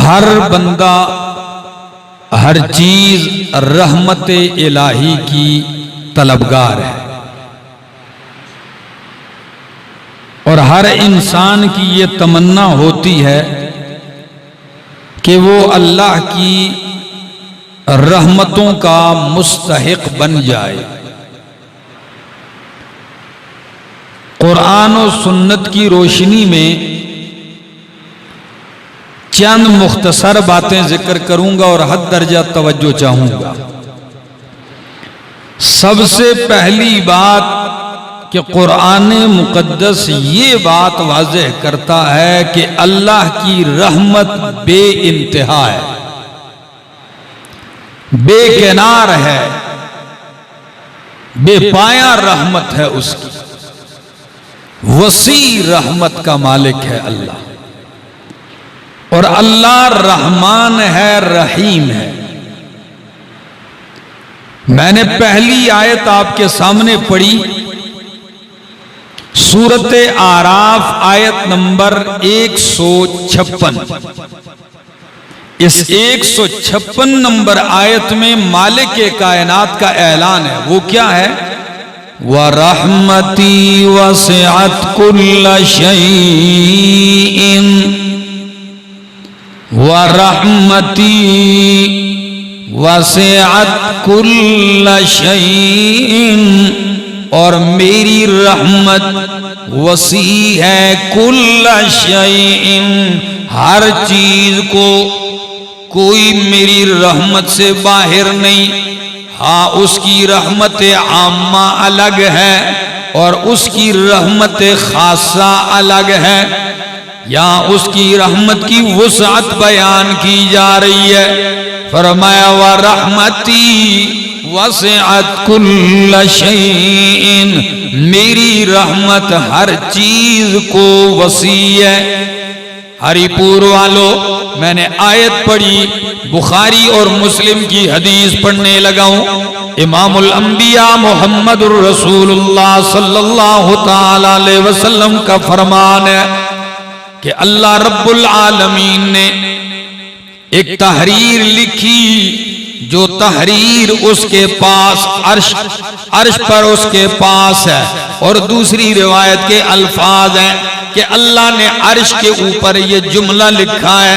ہر بندہ ہر چیز رحمت الہی کی طلبگار ہے، اور ہر انسان کی یہ تمنا ہوتی ہے کہ وہ اللہ کی رحمتوں کا مستحق بن جائے۔ قرآن و سنت کی روشنی میں چند مختصر باتیں ذکر کروں گا اور حد درجہ توجہ چاہوں گا۔ سب سے پہلی بات کہ قرآن مقدس یہ بات واضح کرتا ہے کہ اللہ کی رحمت بے انتہا ہے، بے کنار ہے، بے پایہ رحمت ہے اس کی، وسیع رحمت کا مالک ہے اللہ، اور اللہ رحمان ہے، رحیم ہے۔ میں نے پہلی آیت آپ کے سامنے پڑھی، سورۃ اعراف آیت نمبر 156۔ اس 156 نمبر آیت میں مالک کائنات کا اعلان ہے، وہ کیا ہے؟ وَرَحْمَتِي وَسِعَتْ كُلَّ شَيْءٍ وَرَحْمَتِي وَسِعَتْ كُلَّ شَيْءٍ، اور میری رحمت وسیع ہے، کل شیء، ہر چیز کو، کوئی میری رحمت سے باہر نہیں۔ ہاں، اس کی رحمت عامہ الگ ہے اور اس کی رحمت خاصہ الگ ہے، یہاں اس کی رحمت کی وسعت بیان کی جا رہی ہے۔ فرمایا وَرَحْمَتِي وَسِعَتْ كُلَّ شَيْءٍ، میری رحمت ہر چیز کو وسیع ہے۔ ہری پور والوں، میں نے آیت پڑھی، بخاری اور مسلم کی حدیث پڑھنے لگاؤں۔ امام الانبیاء محمد الرسول اللہ صلی اللہ تعالی علیہ وسلم کا فرمان ہے کہ اللہ رب العالمین نے ایک تحریر لکھی، جو تحریر اس کے پاس عرش پر اس کے پاس ہے، اور دوسری روایت کے الفاظ ہیں کہ اللہ نے عرش کے اوپر یہ جملہ لکھا ہے